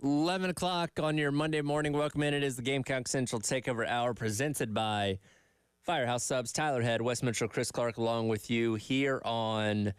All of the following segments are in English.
11 o'clock on your Monday morning. Welcome in. It is the Gamecock Central Takeover Hour presented by Firehouse Subs. Tyler Head, West Mitchell, Chris Clark along with you here on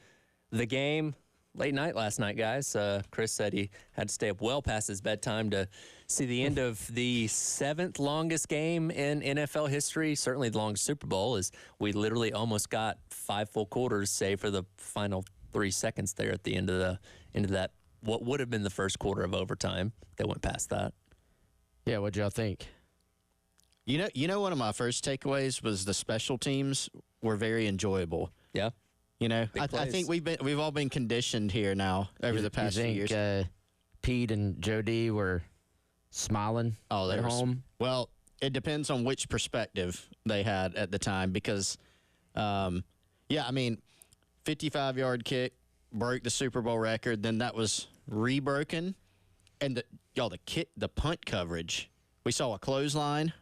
The Game. Late night last night, guys. Chris said he had to stay up well past his bedtime to see the end of the seventh longest game in NFL history. Certainly the longest Super Bowl, as we literally almost got 5 full quarters, save for the final 3 seconds there at the end of that. What would have been the first quarter of overtime that went past that. Yeah, what'd y'all think? You know, one of my first takeaways was the special teams were very enjoyable. Yeah. You know, I think we've all been conditioned here now over the past few years. Pete and Joe D were smiling at home. Well, it depends on which perspective they had at the time because, 55-yard kick broke the Super Bowl record. Then that was rebroken, and the punt coverage. We saw a clothesline.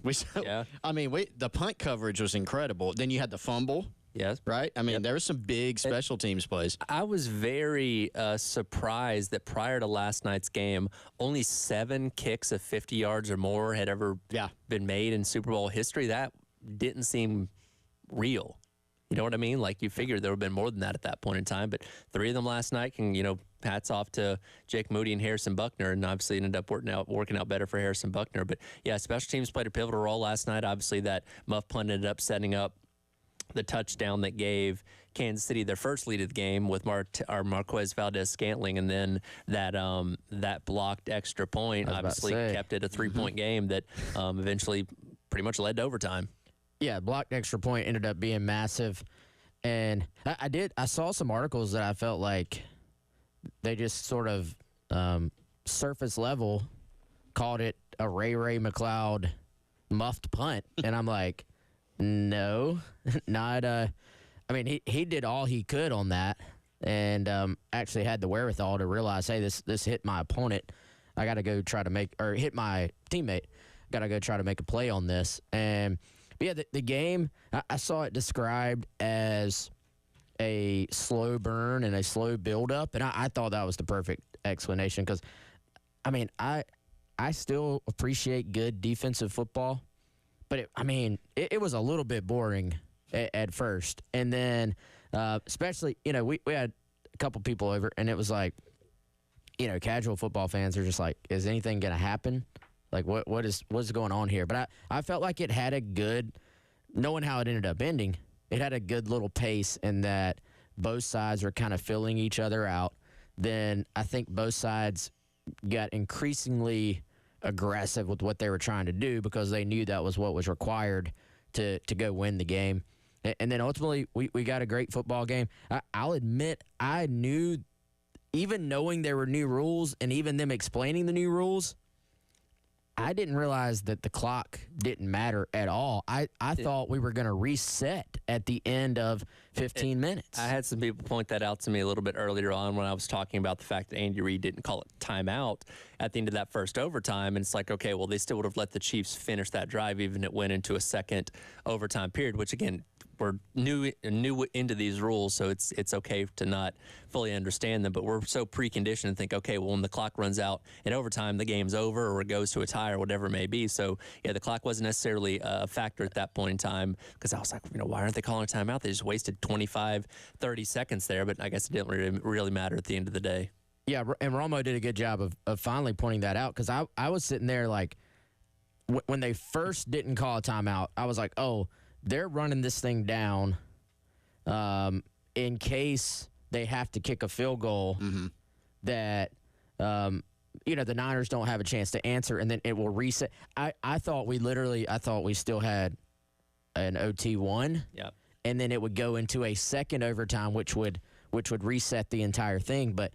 The punt coverage was incredible. Then you had the fumble. Yes. Right? I mean, there were some big special teams plays. I was very surprised that prior to last night's game, only 7 kicks of 50 yards or more had ever been made in Super Bowl history. That didn't seem real. You know what I mean? Like, you figured there would have been more than that at that point in time. But 3 of them last night, hats off to Jake Moody and Harrison Buckner, and obviously it ended up working out better for Harrison Buckner. But, yeah, special teams played a pivotal role last night. Obviously, that muff punt ended up setting up the touchdown that gave Kansas City their first lead of the game with Marquez Valdez-Scantling, and then that blocked extra point obviously kept it a 3-point game that eventually pretty much led to overtime. Yeah, blocked extra point ended up being massive. And I saw some articles that I felt like they just sort of surface level called it a Ray McLeod muffed punt. And I'm like, no, not. He did all he could on that, and actually had the wherewithal to realize, hey, this hit my opponent. I got to go try to hit my teammate. Got to go try to make a play on this. And the game, I saw it described as a slow burn and a slow buildup, and I thought that was the perfect explanation because, I still appreciate good defensive football. But, it was a little bit boring at first. And then, especially, we had a couple people over, and it was like, casual football fans are just like, is anything going to happen? Like, what's going on here? But I felt like it had a good, knowing how it ended up ending, it had a good little pace in that both sides were kind of filling each other out. Then I think both sides got increasingly aggressive with what they were trying to do because they knew that was what was required to go win the game. And then ultimately we got a great football game. I'll admit I knew, even knowing there were new rules and even them explaining the new rules, I didn't realize that the clock didn't matter at all. I thought we were going to reset at the end of 15 minutes. I had some people point that out to me a little bit earlier on when I was talking about the fact that Andy Reid didn't call it timeout at the end of that first overtime. And it's like, okay, well, they still would have let the Chiefs finish that drive even if it went into a second overtime period, which, again, we're new into these rules, so it's okay to not fully understand them. But we're so preconditioned to think, okay, well, when the clock runs out in overtime, the game's over or it goes to a tie or whatever it may be. So, yeah, the clock wasn't necessarily a factor at that point in time because I was like, why aren't they calling a timeout? They just wasted 25, 30 seconds there. But I guess it didn't really matter at the end of the day. Yeah, and Romo did a good job of finally pointing that out because I was sitting there like when they first didn't call a timeout, I was like, oh, they're running this thing down in case they have to kick a field goal that, the Niners don't have a chance to answer, and then it will reset. I thought we still had an OT1. Yep. And then it would go into a second overtime, which would reset the entire thing. But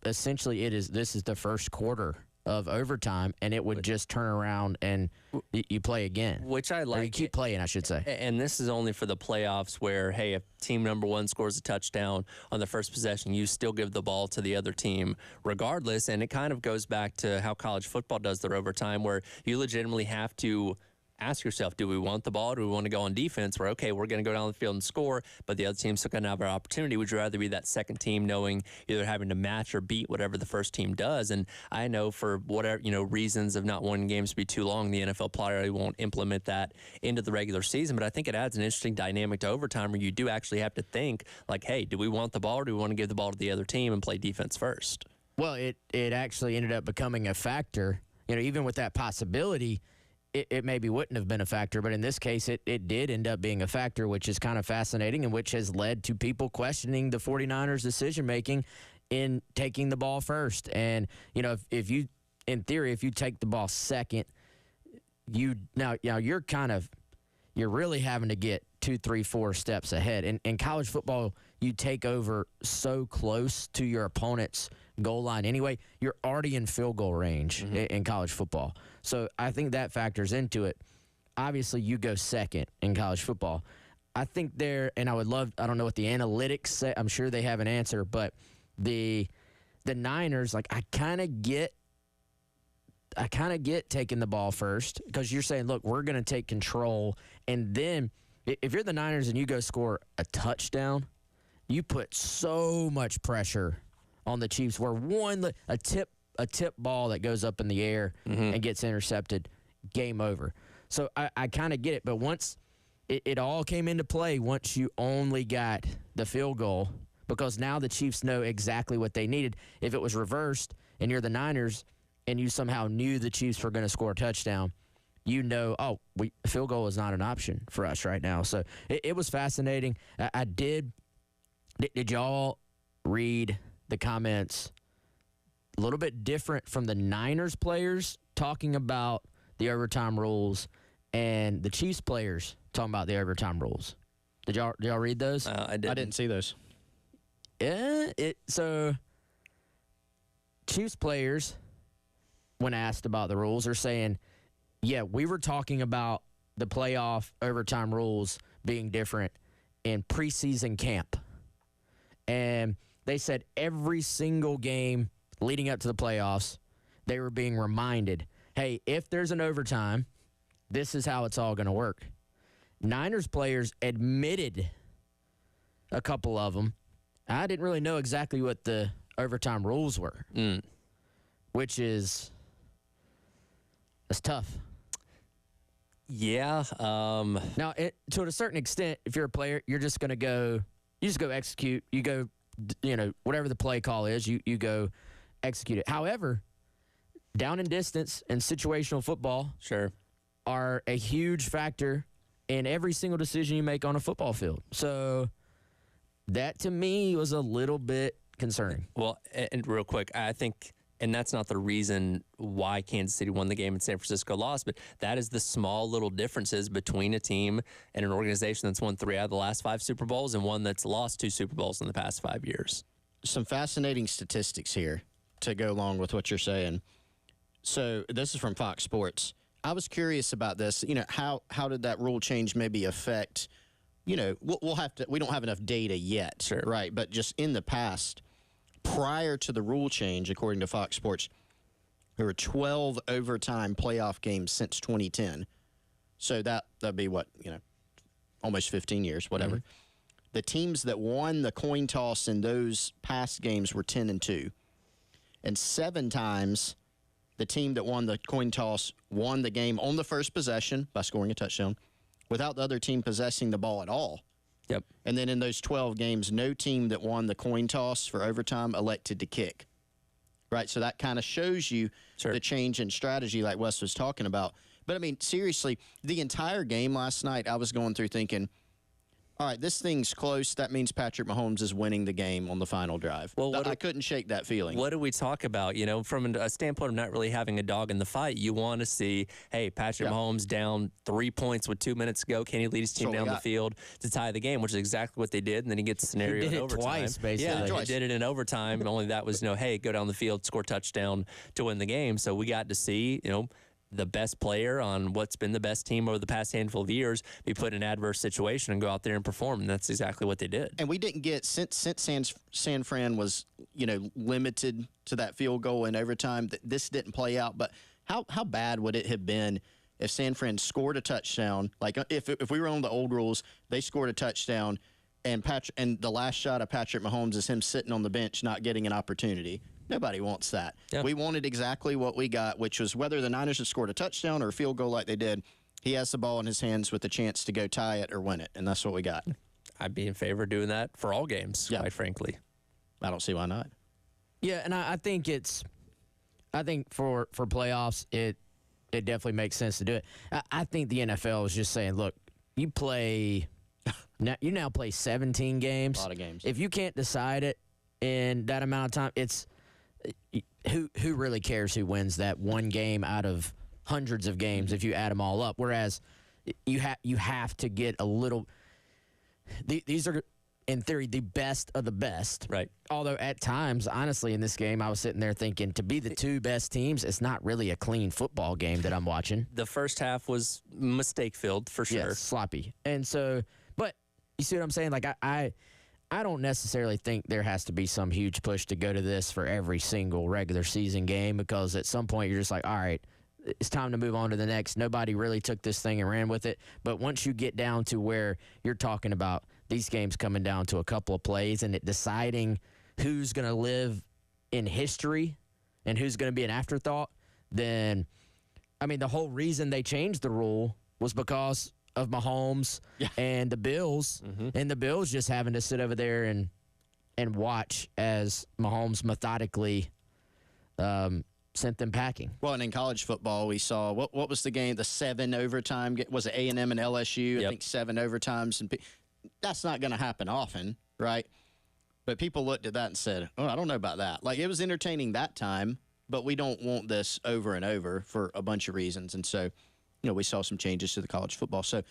essentially, this is the first quarter of overtime, and it would just turn around and you play again. Which I like. Or you keep playing, I should say. And this is only for the playoffs where, hey, if team number 1 scores a touchdown on the first possession, you still give the ball to the other team regardless. And it kind of goes back to how college football does their overtime, where you legitimately have to ask yourself, do we want the ball? Do we want to go on defense where, okay, we're going to go down the field and score, but the other team's still going to have our opportunity? Would you rather be that second team knowing either having to match or beat whatever the first team does? And I know for whatever, reasons of not wanting games to be too long, the NFL probably won't implement that into the regular season, but I think it adds an interesting dynamic to overtime where you do actually have to think like, hey, do we want the ball or do we want to give the ball to the other team and play defense first? Well, it actually ended up becoming a factor. Even with that possibility, it maybe wouldn't have been a factor, but in this case, it did end up being a factor, which is kind of fascinating and which has led to people questioning the 49ers' decision-making in taking the ball first. And, if you, in theory, if you take the ball second, you're really having to get 2, 3, 4 steps ahead. In college football, you take over so close to your opponent's goal line anyway. You're already in field goal range in college football. So I think that factors into it. Obviously, you go second in college football. I think and I don't know what the analytics say. I'm sure they have an answer, but the Niners, like, I kind of get taking the ball first because you're saying, look, we're going to take control. And then if you're the Niners and you go score a touchdown, you put so much pressure on the Chiefs where a tip ball that goes up in the air and gets intercepted, game over. So I kind of get it. But once it all came into play, once you only got the field goal, because now the Chiefs know exactly what they needed. If it was reversed and you're the Niners and you somehow knew the Chiefs were going to score a touchdown, field goal is not an option for us right now. So it was fascinating. Did y'all read the comments a little bit different from the Niners players talking about the overtime rules and the Chiefs players talking about the overtime rules? Did y'all read those? I didn't see those. Yeah. So Chiefs players, when asked about the rules, are saying, yeah, we were talking about the playoff overtime rules being different in preseason camp. And they said every single game leading up to the playoffs, they were being reminded, hey, if there's an overtime, this is how it's all going to work. Niners players admitted, a couple of them, I didn't really know exactly what the overtime rules were, which is, that's tough. Yeah. Now, to a certain extent, if you're a player, you just go execute. You go, whatever the play call is, you go execute it. However, down and distance and situational football are a huge factor in every single decision you make on a football field. So that, to me, was a little bit concerning. Well, and real quick, I think, and that's not the reason why Kansas City won the game and San Francisco lost, but that is the small little differences between a team and an organization that's won 3 out of the last 5 Super Bowls and one that's lost 2 Super Bowls in the past 5 years. Some fascinating statistics here to go along with what you're saying. So this is from Fox Sports. I was curious about this. How did that rule change maybe affect, we'll have to, we don't have enough data yet, right? But just in the past, prior to the rule change, according to Fox Sports, there were 12 overtime playoff games since 2010. So that'd be what, almost 15 years, whatever. The teams that won the coin toss in those past games were 10-2. And 7 times the team that won the coin toss won the game on the first possession by scoring a touchdown without the other team possessing the ball at all. Yep. And then in those 12 games, no team that won the coin toss for overtime elected to kick. Right? So that kind of shows you the change in strategy like Wes was talking about. But, I mean, seriously, the entire game last night, I was going through thinking, all right, this thing's close. That means Patrick Mahomes is winning the game on the final drive. Well, I couldn't shake that feeling. What do we talk about? From a standpoint of not really having a dog in the fight, you want to see, hey, Patrick Mahomes down 3 points with 2 minutes to go. Can he lead his team down the field to tie the game, which is exactly what they did. And then he gets a scenario in overtime. Twice, basically. Yeah, he did it in overtime. Only that was, hey, go down the field, score touchdown to win the game. So we got to see, the best player on what's been the best team over the past handful of years be put in an adverse situation and go out there and perform, and that's exactly what they did. And we didn't get, since San Fran was, limited to that field goal in overtime, this didn't play out. But how bad would it have been if San Fran scored a touchdown, like if we were on the old rules, they scored a touchdown, and the last shot of Patrick Mahomes is him sitting on the bench not getting an opportunity. Nobody wants that. Yeah. We wanted exactly what we got, which was whether the Niners had scored a touchdown or a field goal like they did, he has the ball in his hands with a chance to go tie it or win it, and that's what we got. I'd be in favor of doing that for all games, quite frankly. I don't see why not. Yeah, and I think for playoffs, it definitely makes sense to do it. I think the NFL is just saying, look, you now play 17 games. A lot of games. If you can't decide it in that amount of time, it's who really cares who wins that one game out of hundreds of games if you add them all up. Whereas you have to get a little. These are, in theory, the best of the best. Right. Although at times, honestly, in this game, I was sitting there thinking, to be the two best teams, it's not really a clean football game that I'm watching. The first half was mistake-filled, for sure. Yes, sloppy. And so, but you see what I'm saying? Like, I don't necessarily think there has to be some huge push to go to this for every single regular season game, because at some point you're just like, all right, it's time to move on to the next. Nobody really took this thing and ran with it. But once you get down to where you're talking about these games coming down to a couple of plays and it deciding who's going to live in history and who's going to be an afterthought, then, I mean, the whole reason they changed the rule was because of Mahomes and the Bills, and the Bills just having to sit over there and watch as Mahomes methodically sent them packing. Well, and in college football, we saw what was the game? The 7 overtime. Was it A&M and LSU? I think 7 overtimes, and that's not going to happen often, right? But people looked at that and said, "Oh, I don't know about that." Like, it was entertaining that time, but we don't want this over and over for a bunch of reasons, and so, we saw some changes to the college football. So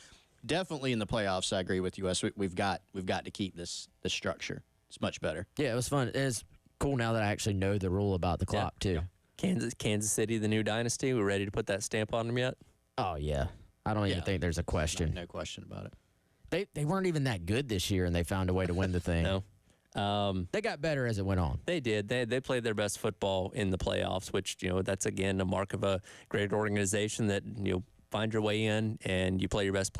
definitely in the playoffs, I agree with you, Wes. We've got to keep this structure. It's much better. Yeah, it was fun. It's cool now that I actually know the rule about the clock too. Kansas City, the new dynasty. We're ready to put that stamp on them yet? Oh yeah, I don't even think there's a question. No question about it. They weren't even that good this year, and they found a way to win the thing. No. They got better as it went on. They did. They played their best football in the playoffs, which, that's, again, a mark of a great organization that, find your way in and you play your best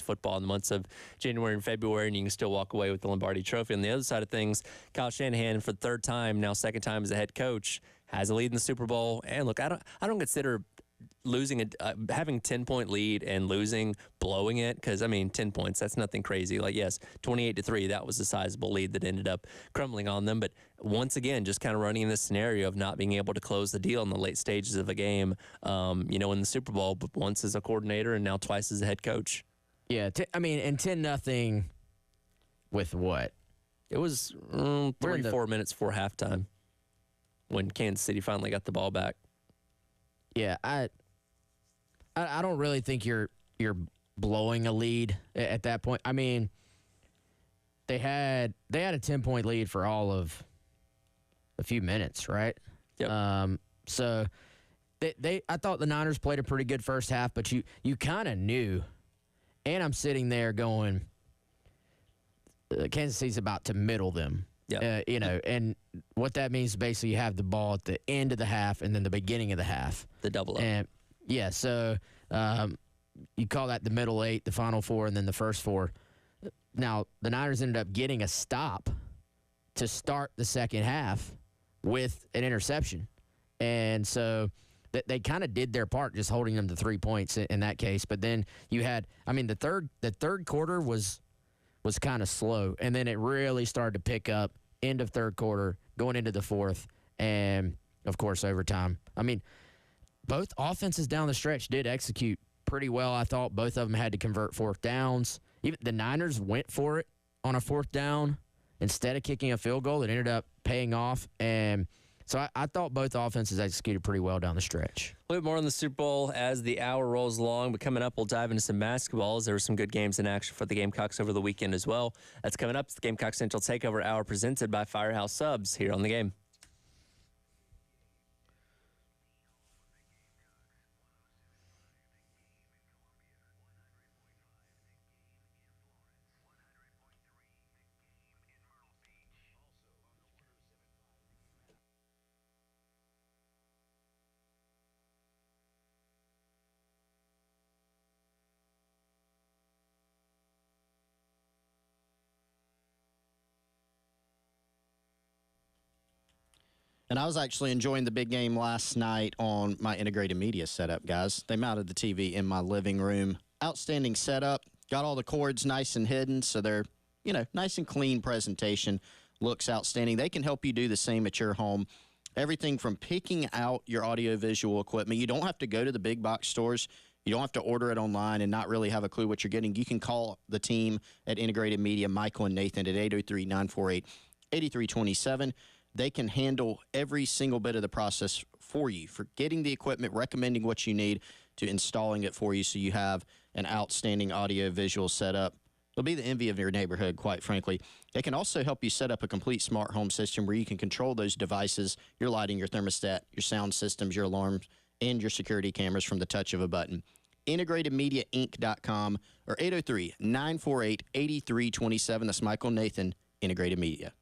football in the months of January and February, and you can still walk away with the Lombardi Trophy. On the other side of things, Kyle Shanahan, for the third time, now second time as a head coach, has a lead in the Super Bowl. And look, I don't consider losing having 10-point lead and losing, blowing it, because 10 points, that's nothing crazy. Like, yes, 28-3, that was a sizable lead that ended up crumbling on them. But once again, just kind of running in this scenario of not being able to close the deal in the late stages of a game, in the Super Bowl, but once as a coordinator and now twice as a head coach. Yeah, and 10-0 with what? It was 3-4 minutes before halftime when Kansas City finally got the ball back. Yeah, I don't really think you're blowing a lead at that point. I mean, they had a 10-point lead for all of a few minutes, right? Yep. So I thought the Niners played a pretty good first half, but you kind of knew. And I'm sitting there going, Kansas City's about to middle them. Yeah. And what that means is basically you have the ball at the end of the half and then the beginning of the half. The double up. And yeah, so you call that the middle 8, the final 4, and then the first 4. Now, the Niners ended up getting a stop to start the second half with an interception. And so they kind of did their part, just holding them to 3 points in that case. But then you had, the third quarter was kind of slow, and then it really started to pick up end of third quarter, going into the fourth, and, of course, overtime. Both offenses down the stretch did execute pretty well, I thought. Both of them had to convert fourth downs. Even the Niners went for it on a fourth down instead of kicking a field goal. It ended up paying off, and so I thought both offenses executed pretty well down the stretch. A little bit more on the Super Bowl as the hour rolls along, but coming up, we'll dive into some basketballs. There were some good games in action for the Gamecocks over the weekend as well. That's coming up. It's the Gamecock Central Takeover Hour presented by Firehouse Subs here on The Game. And I was actually enjoying the big game last night on my integrated media setup, guys. They mounted the TV in my living room. Outstanding setup. Got all the cords nice and hidden, so they're, nice and clean presentation. Looks outstanding. They can help you do the same at your home. Everything from picking out your audio-visual equipment. You don't have to go to the big box stores. You don't have to order it online and not really have a clue what you're getting. You can call the team at Integrated Media, Michael and Nathan, at 803-948-8327. They can handle every single bit of the process for you, for getting the equipment, recommending what you need, to installing it for you so you have an outstanding audio-visual setup. It'll be the envy of your neighborhood, quite frankly. They can also help you set up a complete smart home system where you can control those devices, your lighting, your thermostat, your sound systems, your alarms, and your security cameras from the touch of a button. IntegratedMediaInc.com or 803-948-8327. That's Michael Nathan, Integrated Media.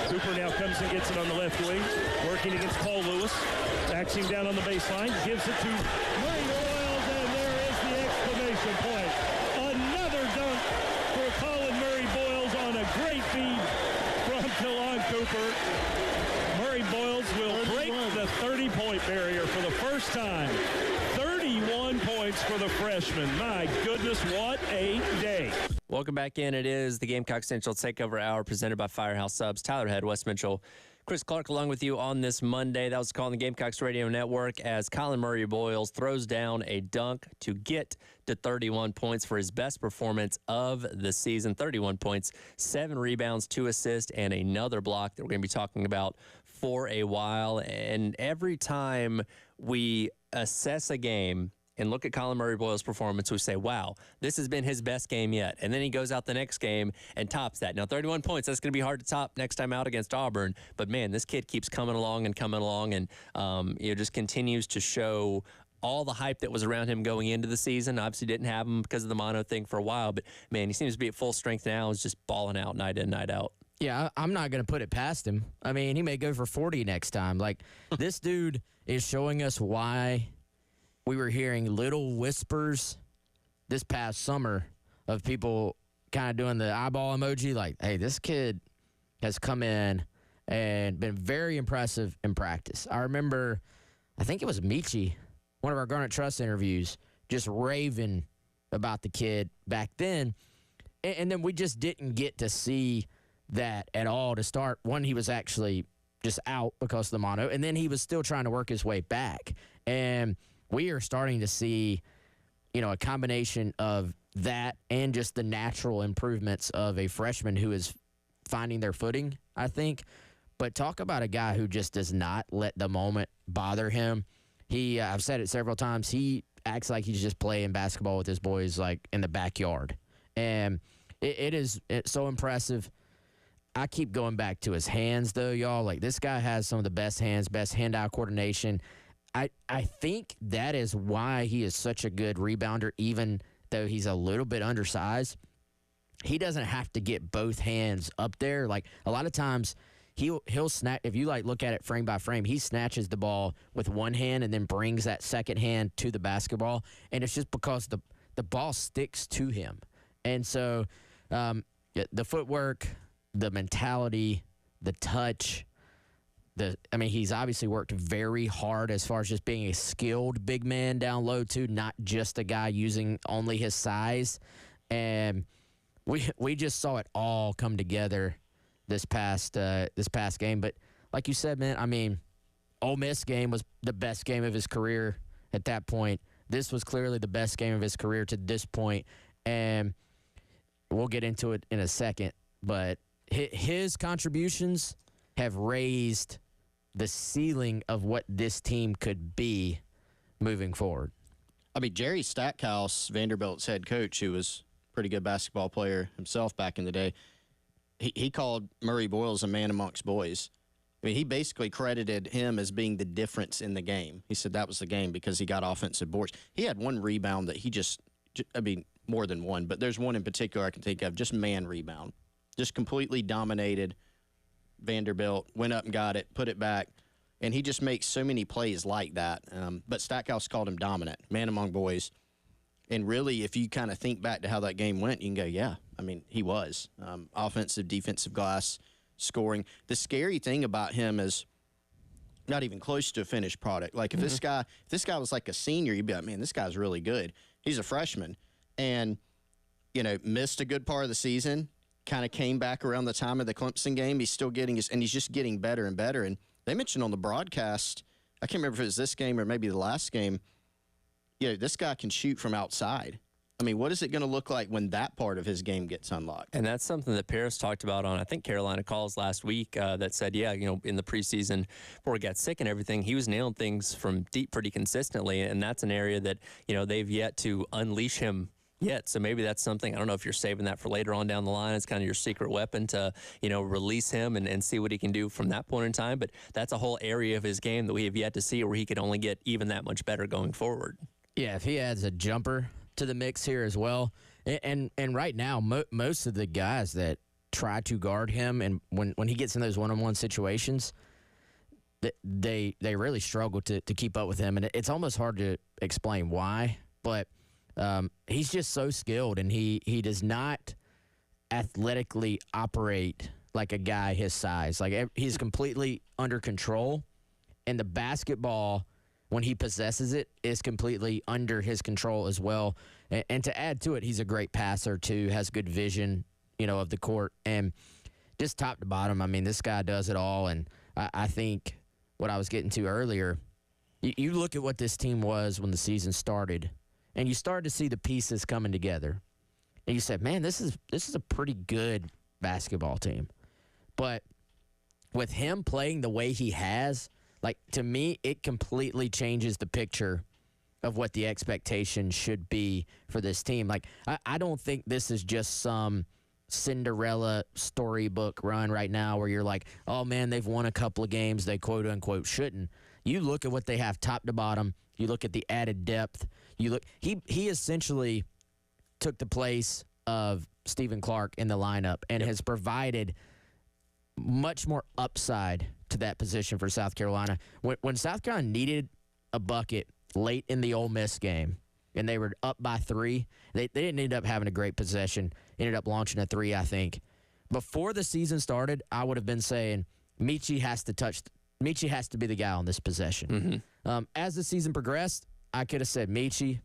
Cooper now comes and gets it on the left wing, working against Paul Lewis. Backs him down on the baseline, gives it to Murray Royals, and there is the exclamation point. Cooper. Murray Boyles will break the 30-point barrier for the first time. 31 points for the freshman. My goodness, what a day. Welcome back in. It is the Gamecock Central Takeover Hour presented by Firehouse Subs. Tyler Head, Wes Mitchell, Chris Clark along with you on this Monday. That was calling the Gamecocks Radio Network as Colin Murray Boyles throws down a dunk to get to 31 points for his best performance of the season. 31 points, 7 rebounds, 2 assists, and another block that we're going to be talking about for a while. And every time we assess a game and look at Colin Murray Boyles' performance, we say, wow, this has been his best game yet. And then he goes out the next game and tops that. Now, 31 points, that's going to be hard to top next time out against Auburn. But, man, this kid keeps coming along and just continues to show all the hype that was around him going into the season. Obviously didn't have him because of the mono thing for a while. But, man, he seems to be at full strength now. He's just balling out night in, night out. Yeah, I'm not going to put it past him. I mean, he may go for 40 next time. Like, this dude is showing us why we were hearing little whispers this past summer of people kind of doing the eyeball emoji, like, hey, this kid has come in and been very impressive in practice. I remember, I think it was Michi, one of our Garnet Trust interviews, just raving about the kid back then. And then we just didn't get to see that at all to start. One, he was actually just out because of the mono, and then he was still trying to work his way back. And we are starting to see, a combination of that and just the natural improvements of a freshman who is finding their footing, I think. But talk about a guy who just does not let the moment bother him. I've said it several times, he acts like he's just playing basketball with his boys, like, in the backyard. And it's so impressive. I keep going back to his hands, though, y'all. Like, this guy has some of the best hands, best hand-eye coordination. I think that is why he is such a good rebounder, even though he's a little bit undersized. He doesn't have to get both hands up there. Like, a lot of times he'll snatch. If you, look at it frame by frame, he snatches the ball with one hand and then brings that second hand to the basketball. And it's just because the ball sticks to him. And so the footwork, the mentality, the touch, he's obviously worked very hard as far as just being a skilled big man down low too, not just a guy using only his size. And we just saw it all come together this past game. But like you said, man, Ole Miss game was the best game of his career at that point. This was clearly the best game of his career to this point, and we'll get into it in a second. But his contributions have raised the ceiling of what this team could be moving forward. Jerry Stackhouse, Vanderbilt's head coach, who was a pretty good basketball player himself back in the day, he called Murray Boyles a man amongst boys. He basically credited him as being the difference in the game. He said that was the game because he got offensive boards. He had one rebound that he more than one, but there's one in particular I can think of, just man rebound. Just completely dominated Vanderbilt, went up and got it, put it back, and he just makes so many plays like that. But Stackhouse called him dominant, man among boys. And really, if you kind of think back to how that game went, you can go, yeah, he was. Offensive, defensive glass, scoring. The scary thing about him is not even close to a finished product. Like, if this guy was like a senior, you'd be like, man, this guy's really good. He's a freshman. And, missed a good part of the season, kind of came back around the time of the Clemson game. He's still getting and he's just getting better and better. And they mentioned on the broadcast, I can't remember if it was this game or maybe the last game, this guy can shoot from outside. What is it going to look like when that part of his game gets unlocked? And that's something that Paris talked about on, I think, Carolina Calls last week that said, in the preseason before he got sick and everything, he was nailing things from deep pretty consistently. And that's an area that, they've yet to unleash him yet. So maybe that's something, I don't know if you're saving that for later on down the line. It's kind of your secret weapon to, release him and see what he can do from that point in time. But that's a whole area of his game that we have yet to see where he could only get even that much better going forward. Yeah, if he adds a jumper to the mix here as well. And right now, most of the guys that try to guard him, and when he gets in those one-on-one situations, they really struggle to keep up with him. And it's almost hard to explain why, but he's just so skilled, and he does not athletically operate like a guy his size. Like he's completely under control, and the basketball, when he possesses it, is completely under his control as well. And to add to it, he's a great passer too, has good vision, of the court. And just top to bottom, I mean, this guy does it all. And I think what I was getting to earlier, you look at what this team was when the season started, and you started to see the pieces coming together. And you said, man, this is a pretty good basketball team. But with him playing the way he has, like, to me, it completely changes the picture of what the expectation should be for this team. Like, I don't think this is just some Cinderella storybook run right now where you're like, oh, man, they've won a couple of games they quote-unquote shouldn't. You look at what they have top to bottom. You look at the added depth. He essentially took the place of Stephen Clark in the lineup and has provided much more upside to that position for South Carolina. When South Carolina needed a bucket late in the Ole Miss game and they were up by 3, they didn't end up having a great possession, ended up launching a 3, I think. Before the season started, I would have been saying Michi has to be the guy on this possession. Mm-hmm. As the season progressed, I could have said Michi,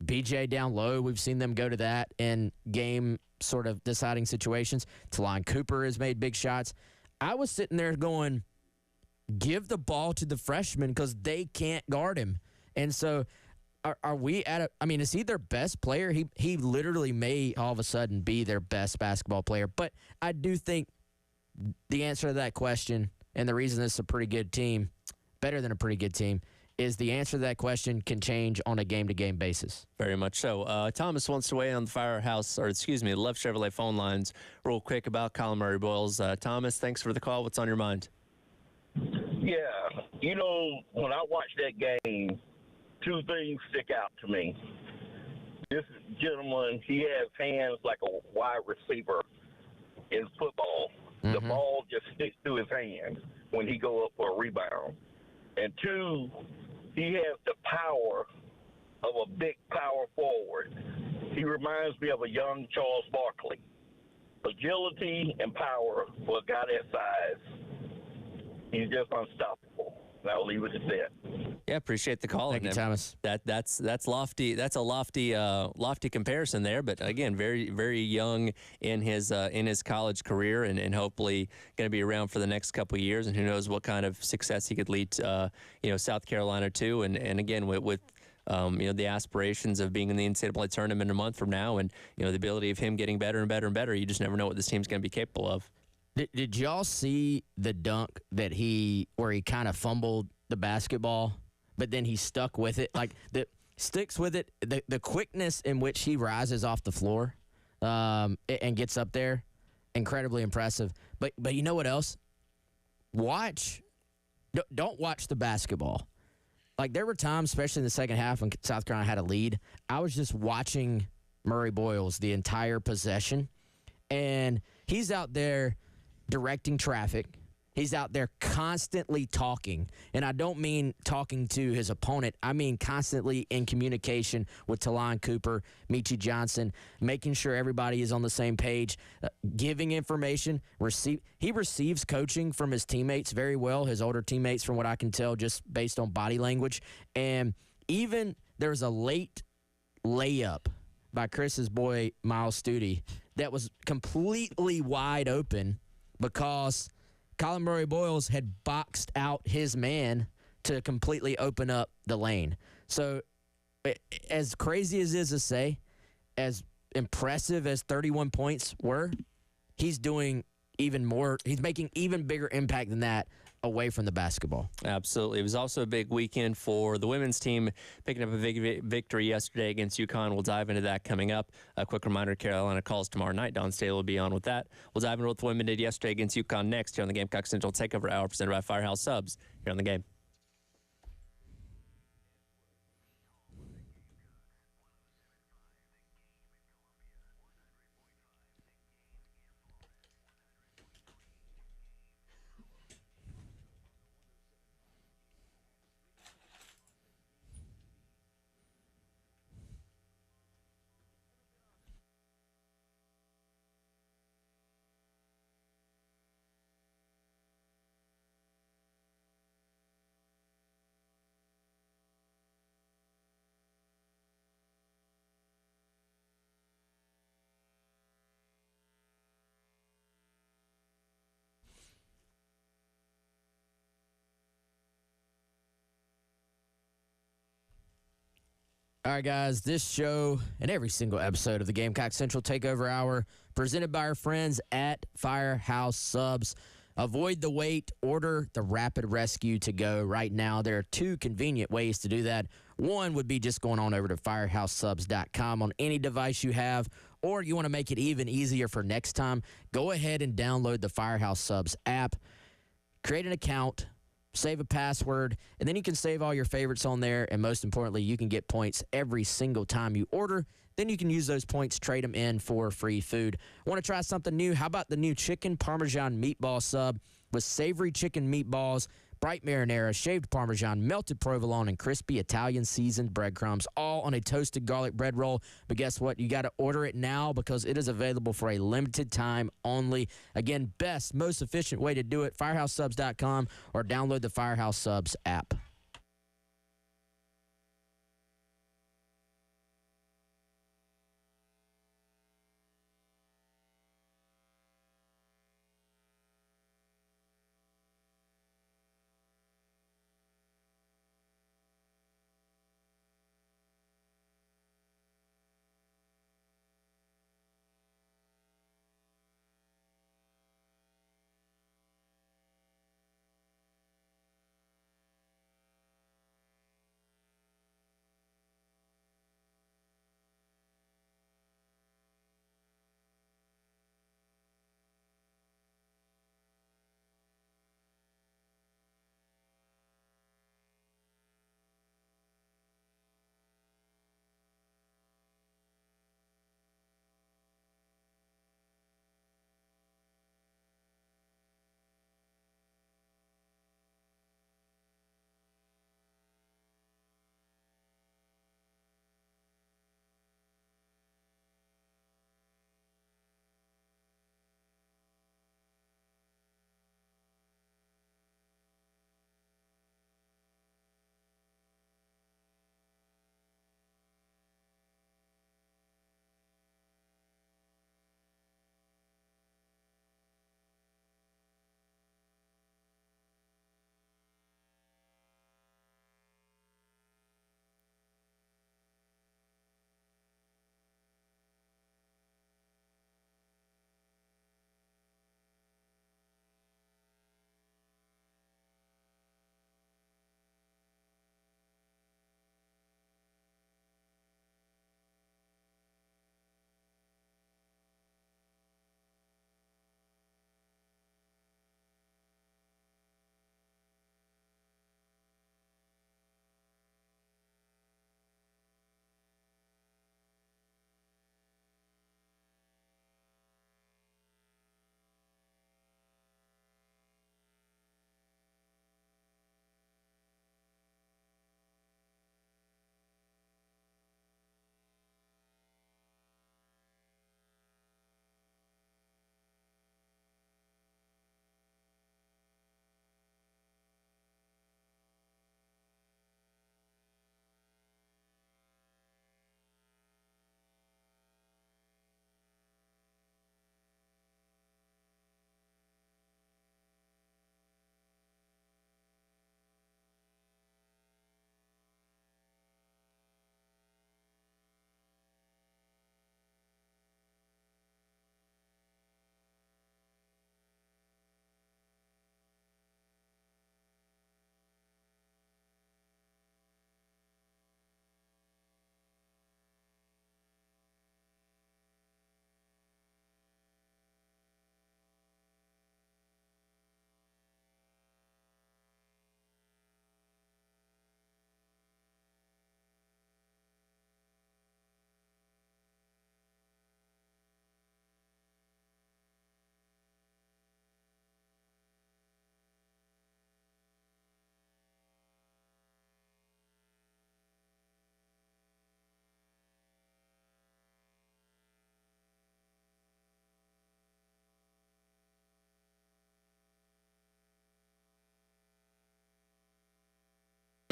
BJ down low. We've seen them go to that in game sort of deciding situations. Talon Cooper has made big shots. I was sitting there going, give the ball to the freshman because they can't guard him. And so are we at is he their best player? He literally may all of a sudden be their best basketball player. But I do think the answer to that question and the reason this is a pretty good team, better than a pretty good team, is the answer to that question can change on a game-to-game basis. Very much so. Thomas wants to weigh in on the Love Chevrolet phone lines real quick about Colin Murray-Boyles. Thomas, thanks for the call. What's on your mind? Yeah, when I watch that game, 2 things stick out to me. This gentleman, he has hands like a wide receiver in football. Mm-hmm. The ball just sticks to his hand when he go up for a rebound. And 2, he has the power of a big power forward. He reminds me of a young Charles Barkley. Agility and power for a guy that size. He's just unstoppable. And I'll leave it at that. Yeah, appreciate the call. Thank you, Thomas. That's lofty. That's a lofty comparison there. But again, very very young in his college career, and hopefully going to be around for the next couple of years. And who knows what kind of success he could lead South Carolina to. And again with the aspirations of being in the NCAA tournament a month from now, and the ability of him getting better and better and better. You just never know what this team's going to be capable of. Did y'all see the dunk where he kind of fumbled the basketball, but then he stuck with it? Like, sticks with it. The quickness in which he rises off the floor and gets up there, incredibly impressive. But you know what else? Don't watch the basketball. Like, there were times, especially in the second half when South Carolina had a lead, I was just watching Murray-Boyles the entire possession, and he's out there directing traffic. He's out there constantly talking. And I don't mean talking to his opponent. I mean constantly in communication with Talon Cooper, Michi Johnson, making sure everybody is on the same page, giving information. He receives coaching from his teammates very well, his older teammates, from what I can tell, just based on body language. And even there's a late layup by Chris's boy, Miles Studi, that was completely wide open because Colin Murray-Boyles had boxed out his man to completely open up the lane. So as crazy as it is to say, as impressive as 31 points were, he's doing even more. He's making even bigger impact than that away from the basketball. Absolutely. It was also a big weekend for the women's team, picking up a big victory yesterday against UConn. We'll dive into that coming up. A quick reminder, Carolina calls tomorrow night. Don Staley will be on with that. We'll dive into what the women did yesterday against UConn next here on the Gamecock Central Takeover Hour, presented by Firehouse Subs here on the game. All right, guys, this show and every single episode of the Gamecock Central Takeover Hour presented by our friends at Firehouse Subs. Avoid the wait. Order the Rapid Rescue to go right now. There are two convenient ways to do that. One would be just going on over to firehousesubs.com on any device you have, or you want to make it even easier for next time, go ahead and download the Firehouse Subs app, create an account, save a password, and then you can save all your favorites on there, and most importantly, you can get points every single time you order. Then you can use those points, trade them in for free food. Want to try something new? How about the new Chicken Parmesan Meatball Sub with savory chicken meatballs, bright marinara, shaved Parmesan, melted provolone, and crispy Italian seasoned breadcrumbs, all on a toasted garlic bread roll. But guess what? You got to order it now because it is available for a limited time only. Again, best, most efficient way to do it, firehousesubs.com or download the Firehouse Subs app.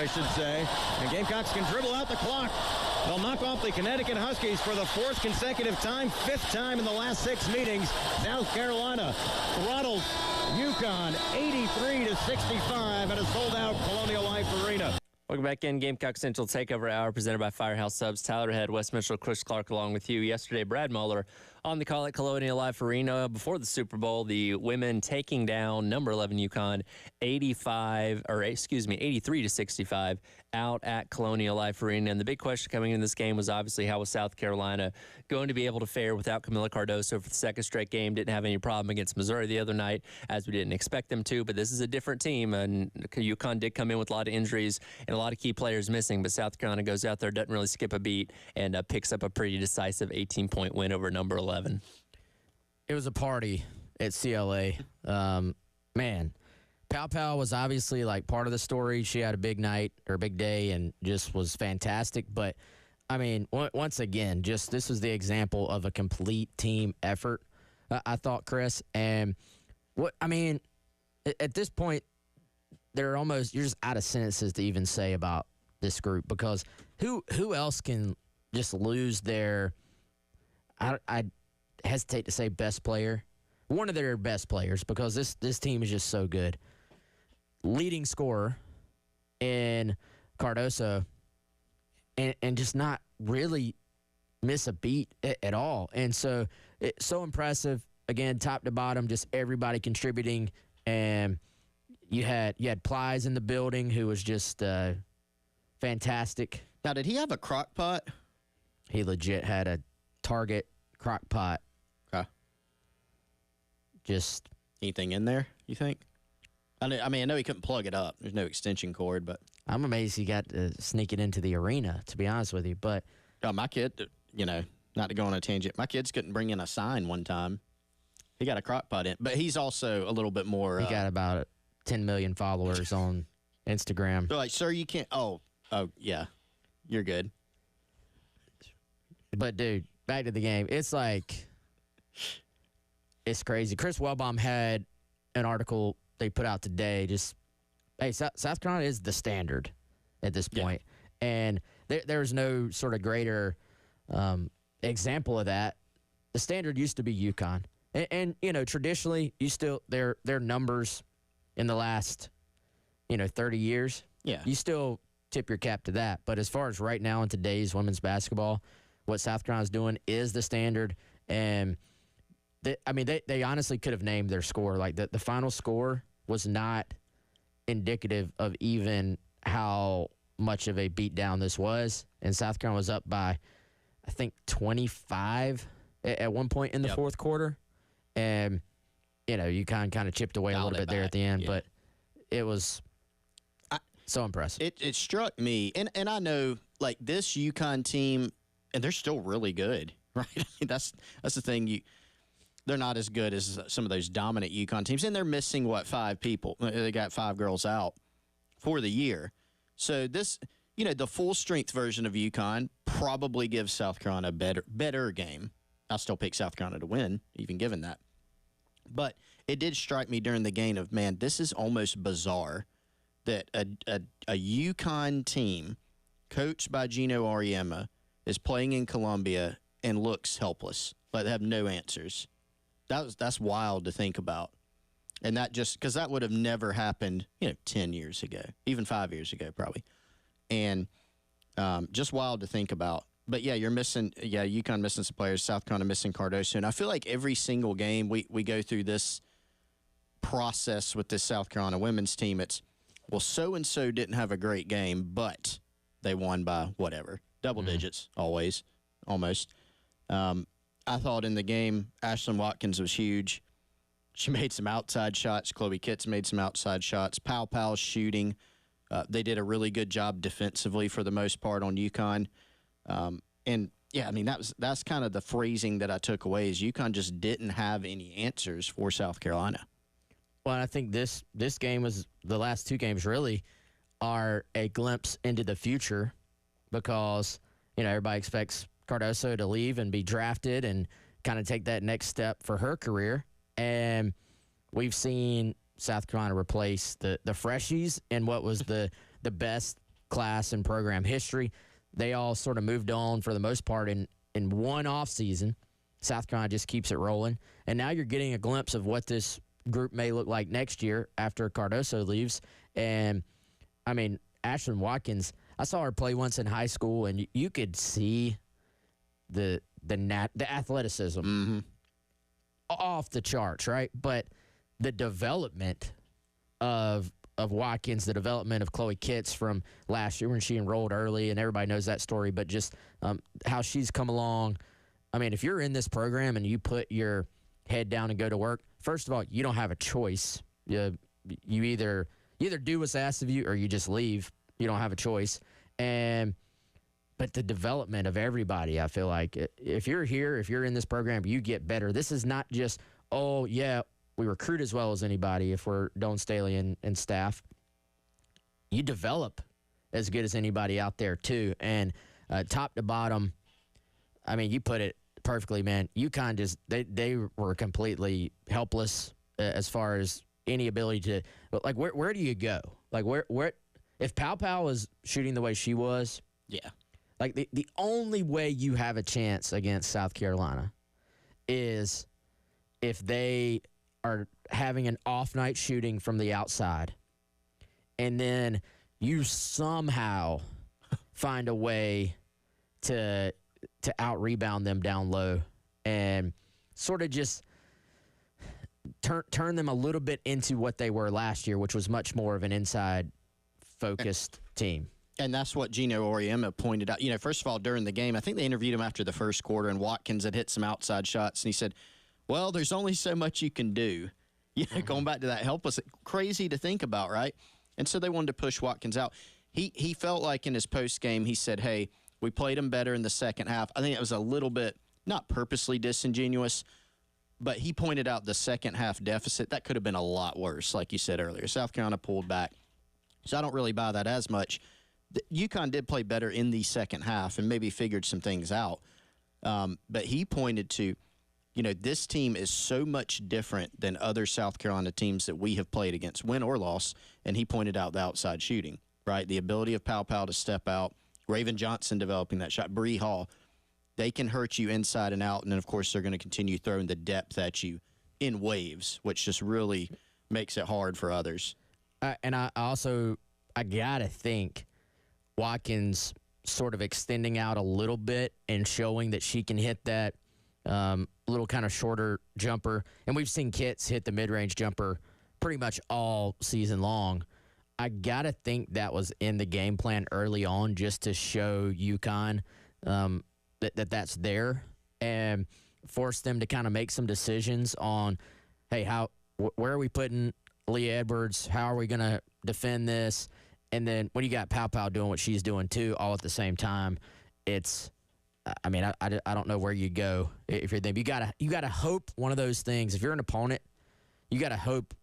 I should say. And Gamecocks can dribble out the clock. They'll knock off the Connecticut Huskies for the fourth consecutive time, fifth time in the last 6 meetings. South Carolina throttles UConn 83-65 at a sold-out Colonial Life Arena. Welcome back in. Gamecock Central Takeover Hour presented by Firehouse Subs. Tyler Head, West Mitchell, Chris Clark along with you. Yesterday, Brad Mueller on the call at Colonial Life Arena before the Super Bowl. The women taking down number 11 UConn 83 to 65 out at Colonial Life Arena. And the big question coming in this game was obviously how was South Carolina going to be able to fare without Camila Cardoso for the second straight game. Didn't have any problem against Missouri the other night, as we didn't expect them to. But this is a different team, and UConn did come in with a lot of injuries and a lot of key players missing. But South Carolina goes out there, doesn't really skip a beat, and picks up a pretty decisive 18-point win over number 11. It was a party at CLA. Man, Pow Pow was obviously like part of the story. She had a big night or a big day and just was fantastic. But, I mean, once again, just this was the example of a complete team effort, I thought, Chris. And, at this point, you're just out of sentences to even say about this group, because who else can just lose their, I hesitate to say best player, one of their best players, because this team is just so good. Leading scorer in Cardoso, and just not really miss a beat at all. And so it's so impressive. Again, top to bottom, just everybody contributing. And you had Plies in the building, who was just fantastic. Now, did he have a crock pot? He legit had a Target crock pot. Okay. Just anything in there, you think? I know he couldn't plug it up. There's no extension cord, but I'm amazed he got to sneak it into the arena, to be honest with you. But my kid, not to go on a tangent, my kids couldn't bring in a sign one time. He got a crock pot in, but he's also a little bit more. He got about 10 million followers on Instagram. They're like, sir, you can't. Oh, yeah, you're good. But dude, back to the game. It's crazy. Chris Wellbaum had an article they put out today. Just, hey, South Carolina is the standard at this point. Yeah. And there's no sort of greater example of that. The standard used to be UConn. And traditionally, their numbers in the last, 30 years, yeah, you still tip your cap to that. But as far as right now in today's women's basketball, what South Carolina's doing is the standard. And they honestly could have named their score. Like the final score was not indicative of even how much of a beatdown this was. And South Carolina was up by, I think, 25 at one point in the fourth quarter. And, UConn kind of chipped away a little bit there at the end. Yeah. But it was so impressive. It struck me. And I know, like, this UConn team, and they're still really good, right? That's the thing. They're not as good as some of those dominant UConn teams. And they're missing, 5 people? They got 5 girls out for the year. So this, the full-strength version of UConn probably gives South Carolina a better game. I'll still pick South Carolina to win, even given that. But it did strike me during the game of, man, this is almost bizarre that a UConn team coached by Gino Auriemma is playing in Columbia and looks helpless. Like they have no answers. That's wild to think about. And that just because that would have never happened, 10 years ago, even 5 years ago, probably. And just wild to think about. But yeah, UConn missing some players, South Carolina missing Cardoso. And I feel like every single game we go through this process with this South Carolina women's team. It's, well, so-and-so didn't have a great game, but they won by whatever. Double digits, always, almost. I thought in the game, Ashlyn Watkins was huge. She made some outside shots. Chloe Kitts made some outside shots. Pow Pow's shooting. They did a really good job defensively for the most part on UConn. And yeah, that's kind of the phrasing that I took away is UConn just didn't have any answers for South Carolina. Well, I think this game was the last 2 games really are a glimpse into the future because, everybody expects Cardoso to leave and be drafted and kind of take that next step for her career. And we've seen South Carolina replace the freshies in what was the best class in program history. They all sort of moved on for the most part in one offseason. South Carolina just keeps it rolling. And now you're getting a glimpse of what this group may look like next year after Cardoso leaves. And, Ashlyn Watkins, I saw her play once in high school, and you could see the athleticism off the charts, right? But the development of Watkins, the development of Chloe Kitts from last year when she enrolled early, and everybody knows that story, but just how she's come along. I mean, if you're in this program and you put your head down and go to work, first of all, you don't have a choice. You either do what's asked of you or you just leave. You don't have a choice. But the development of everybody, I feel like if you're here, if you're in this program, you get better. This is not just, oh, yeah, we recruit as well as anybody if we're Doan Staley and staff. You develop as good as anybody out there, too. And top to bottom, I mean, you put it perfectly, man. UConn just, they were completely helpless as far as any ability to, but like, where do you go? Like, where if Pau was shooting the way she was, Yeah. like the only way you have a chance against South Carolina is if they are having an off night shooting from the outside, and then you somehow find a way to out rebound them down low and sort of just turn them a little bit into what they were last year, which was much more of an inside focused team. And that's what Gino Auriemma pointed out. You know, first of all, during the game, I think they interviewed him after the first quarter, and Watkins had hit some outside shots, and he said, well, there's only so much you can do. You know, going back to that helpless, crazy to think about, right? And so they wanted to push Watkins out. He felt like in his post game, he said, hey, we played him better in the second half. I think it was a little bit, not purposely disingenuous, but he pointed out the second half deficit. That could have been a lot worse, like you said earlier. South Carolina pulled back. So I don't really buy that as much. UConn did play better in the second half and maybe figured some things out. But he pointed to, you know, this team is so much different than other South Carolina teams that we have played against, win or loss. And he pointed out the outside shooting, right? The ability of Pau to step out, Raven Johnson developing that shot, Bree Hall. They can hurt you inside and out. And then, of course, they're going to continue throwing the depth at you in waves, which just really makes it hard for others. And I got to think Watkins sort of extending out a little bit and showing that she can hit that little kind of shorter jumper. And we've seen Kitts hit the mid-range jumper pretty much all season long. I got to think that was in the game plan early on just to show UConn that's there and force them to kind of make some decisions on, hey, where are we putting Leah Edwards? How are we going to defend this? And then when you got Pau doing what she's doing too, all at the same time, it's, I mean, I don't know where you go if you're them. You gotta hope one of those things. If you're an opponent, you gotta hope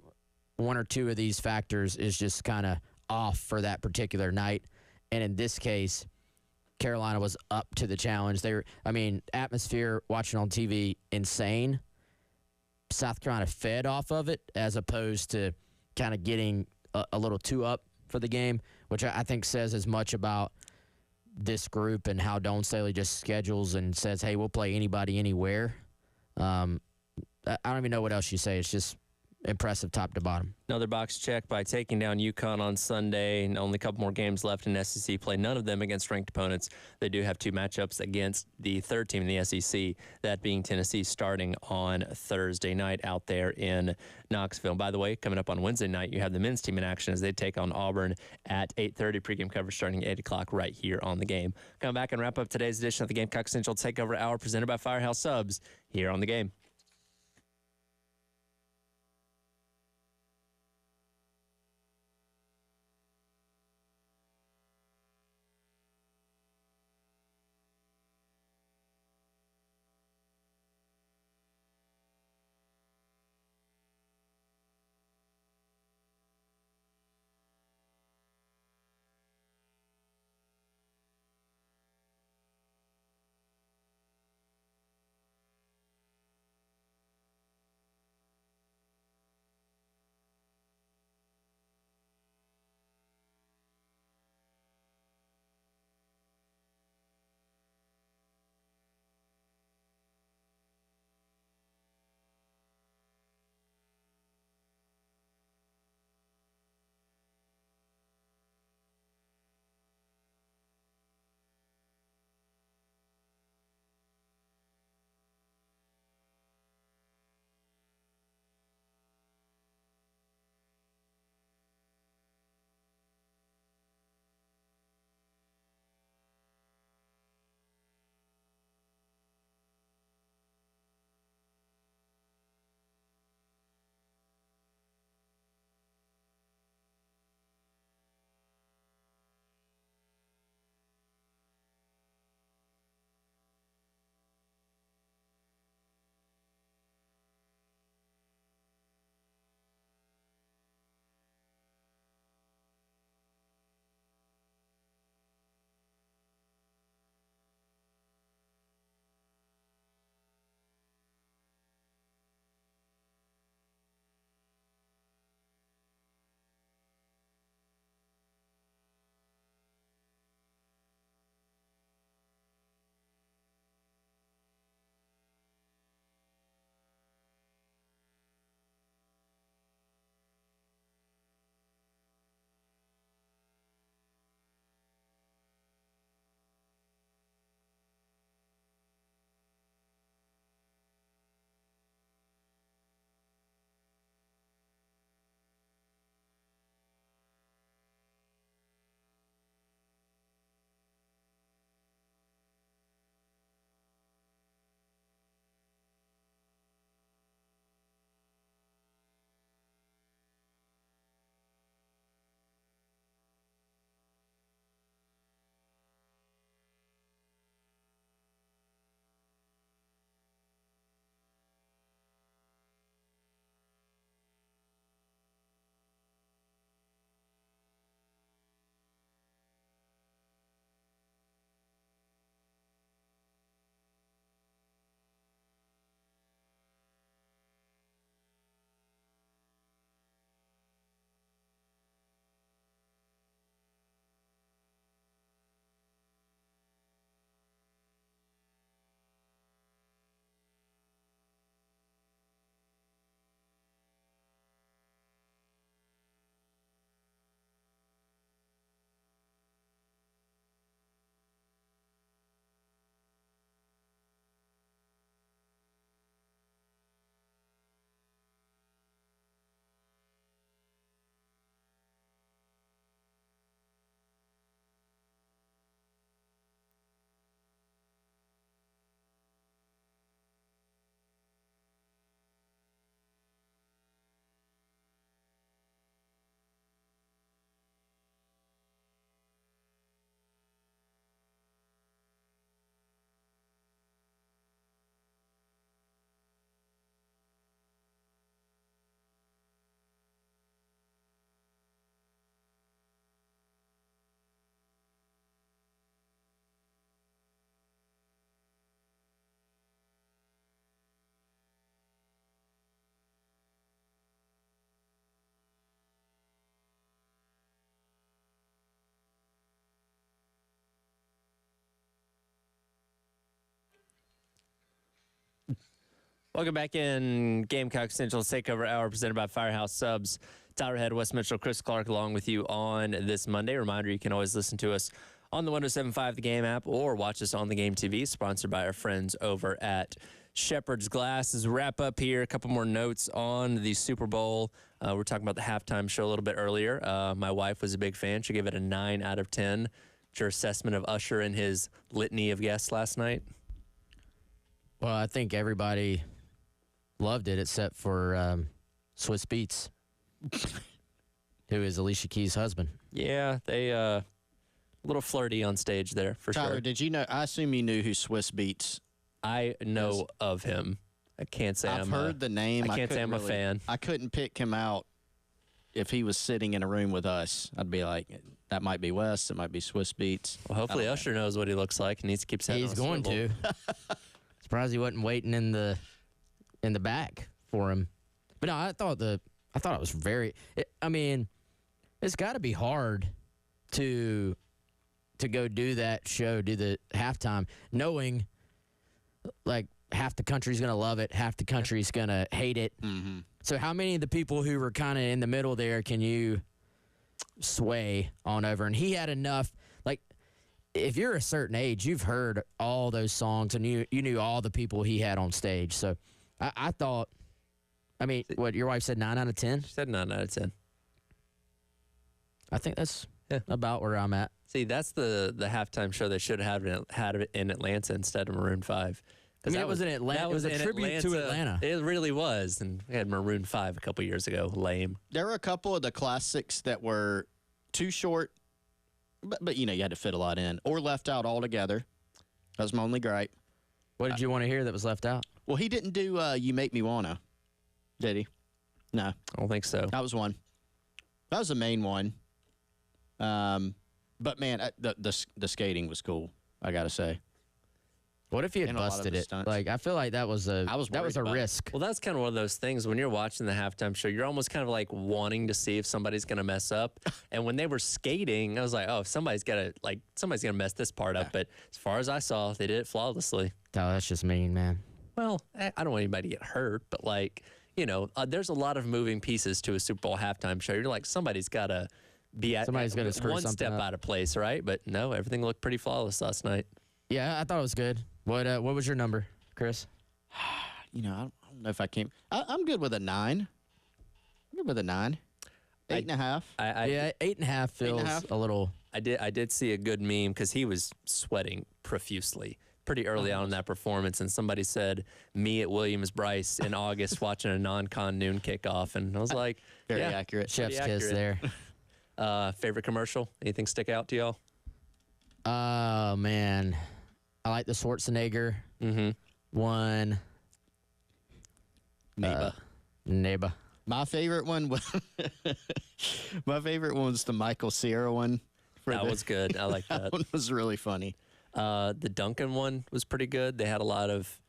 one or two of these factors is just kind of off for that particular night. And in this case, Carolina was up to the challenge. Atmosphere watching on TV, insane. South Carolina fed off of it as opposed to kind of getting a little too up for the game, which I think says as much about this group and how Doan Staley just schedules and says, hey, we'll play anybody anywhere. I don't even know what else you say. It's just impressive top to bottom. Another box check by taking down UConn on Sunday. And only a couple more games left in SEC play. None of them against ranked opponents. They do have two matchups against the third team in the SEC, that being Tennessee, starting on Thursday night out there in Knoxville. By the way, coming up on Wednesday night, you have the men's team in action as they take on Auburn at 8:30. Pregame coverage starting at 8 o'clock right here on The Game. Come back and wrap up today's edition of the Gamecock Central Takeover Hour presented by Firehouse Subs here on The Game. Welcome back in Gamecock Central's Takeover Hour presented by Firehouse Subs. Tyler Head, Wes Mitchell, Chris Clark along with you on this Monday. Reminder, you can always listen to us on the 107.5 The Game app or watch us on the Game TV, sponsored by our friends over at Shepherd's Glass. As we wrap up here, a couple more notes on the Super Bowl. We're talking about the halftime show a little bit earlier. My wife was a big fan. She gave it a 9 out of 10. What's your assessment of Usher and his litany of guests last night? Well, I think everybody loved it except for Swiss Beats, who is Alicia Keys' husband. Yeah, they a little flirty on stage there for Tyler, sure. did you know? I assume you knew who Swiss Beats. I know of him. I can't say I've heard the name. I can't say I'm a really- fan. I couldn't pick him out. If he was sitting in a room with us, I'd be like, that might be Wes. It might be Swiss Beats. Well, hopefully I don't Usher knows what he looks like and needs to keep saying He's going to. Surprised he wasn't waiting in the back for him. But no, I thought it was very. I mean, it's got to be hard to go do that show, do the halftime, knowing like half the country's gonna love it, half the country's gonna hate it. Mm-hmm. So how many of the people who were kind of in the middle there can you sway on over? And he had enough. Like, if you're a certain age, you've heard all those songs and you knew all the people he had on stage. So I thought, I mean, what your wife said, 9 out of 10? She said 9 out of 10. I think that's about where I'm at. See, that's the halftime show they should have had it in Atlanta instead of Maroon 5. I mean, it was in Atlanta. It was a in tribute to Atlanta. It really was. And we had Maroon 5 a couple years ago. Lame. There were a couple of the classics that were too short, but you know, you had to fit a lot in, or left out altogether. That was my only gripe. What did you want to hear that was left out? Well, he didn't do "You Make Me Wanna," did he? No, I don't think so. that was one. That was the main one. But man, the skating was cool. I gotta say. What if he had And a lot of busted the it? stunts. Like, I feel like that was a I was that was a worried about it. risk. Well, that's kind of one of those things when you're watching the halftime show, you're almost kind of like wanting to see if somebody's going to mess up. And when they were skating, I was like, oh, somebody's going to mess this part up. But as far as I saw, they did it flawlessly. Oh, that's just mean, man. Well, I don't want anybody to get hurt, but like, you know, there's a lot of moving pieces to a Super Bowl halftime show. You're like, somebody's got to be at Somebody's gotta screw one something step up. out of place, right? But no, everything looked pretty flawless last night. Yeah, I thought it was good. What was your number, Chris? You know, I don't know if I came. I'm good with a 9. I'm good with a 9. 8.5. Yeah, 8.5 feels 8.5? a little. I did see a good meme because he was sweating profusely pretty early on in that performance, and somebody said me at Williams-Brice in August watching a non-con noon kickoff, and I was like, Very yeah. accurate. Chef's Pretty kiss there. Favorite commercial? Anything stick out to y'all? Oh, man. I like the Schwarzenegger one. Neighbor. My favorite one was the Michael Cera one. That was good. I like that. That one was really funny. The Duncan one was pretty good. They had a lot of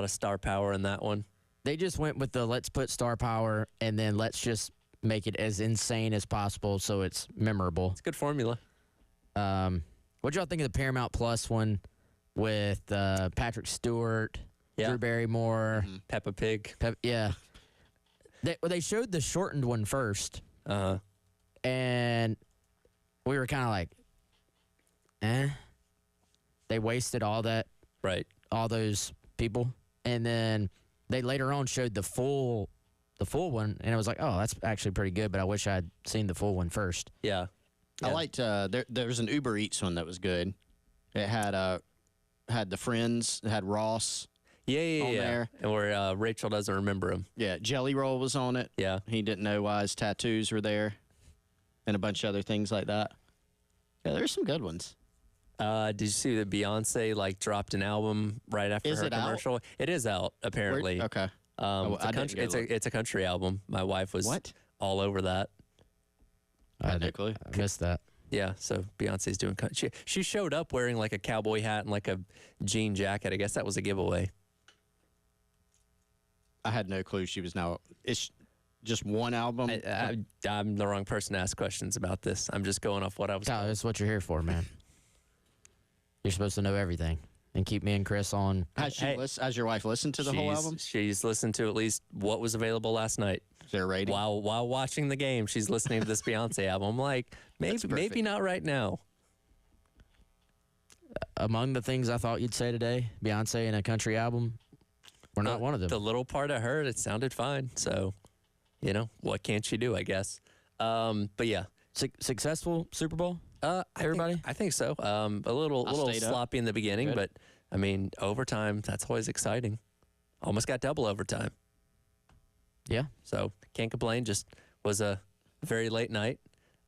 star power in that one. They just went with the let's put star power and then let's just make it as insane as possible so it's memorable. It's a good formula. What y'all think of the Paramount Plus one with Patrick Stewart, Yeah. Drew Barrymore? Peppa Pig. Yeah. They showed the shortened one first, Uh-huh. and we were kind of like, They wasted all those people. And then they later on showed the full one, and I was like, oh, that's actually pretty good, but I wish I'd seen the full one first. Yeah. I liked there was an Uber Eats one that was good. It had the Friends, it had Ross. Yeah. On there. And where Rachel doesn't remember him. Yeah, Jelly Roll was on it. Yeah. He didn't know why his tattoos were there, and a bunch of other things like that. Yeah, there's some good ones. Did you see that Beyonce dropped an album right after Is her it out? commercial? It is out apparently. Okay. It's a country album. My wife was What? all over that. I had no clue. I missed that. Yeah, so Beyonce's doing. She showed up wearing like a cowboy hat and like a jean jacket. I guess that was a giveaway. I had no clue she was now. It's just one album. I'm the wrong person to ask questions about this. I'm just going off what I was. Tyler, that's what you're here for, man. You're supposed to know everything. and keep me and Chris on. Has your wife listened to the whole album? She's listened to at least what was available last night. Is there a rating? While watching the game, she's listening to this Beyonce album. I'm like, maybe not right now. Among the things I thought you'd say today, Beyonce in a country album, we're not one of them. The little part I heard, it sounded fine. So, what can't you do, I guess? But yeah. Successful Super Bowl? Everybody? I think so. A little sloppy in the beginning, Good. but, overtime, that's always exciting. Almost got double overtime. Yeah. So, can't complain. Just was a very late night.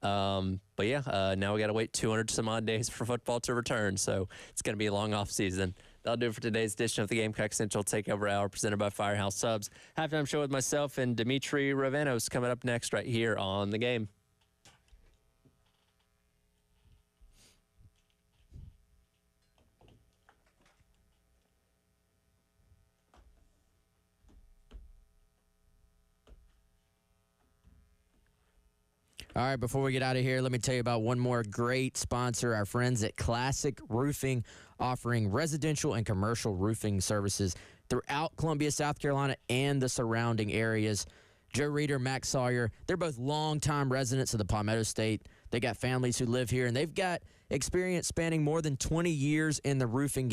But yeah, now we got to wait 200 some odd days for football to return. So it's going to be a long off season. That'll do it for today's edition of the Gamecock Central Takeover Hour presented by Firehouse Subs. Halftime show with myself and Dimitri Ravenos coming up next right here on The Game. All right, before we get out of here, let me tell you about one more great sponsor, our friends at Classic Roofing, offering residential and commercial roofing services throughout Columbia, South Carolina, and the surrounding areas. Joe Reeder, Max Sawyer, they're both longtime residents of the Palmetto State. They got families who live here, and they've got experience spanning more than 20 years in the roofing game.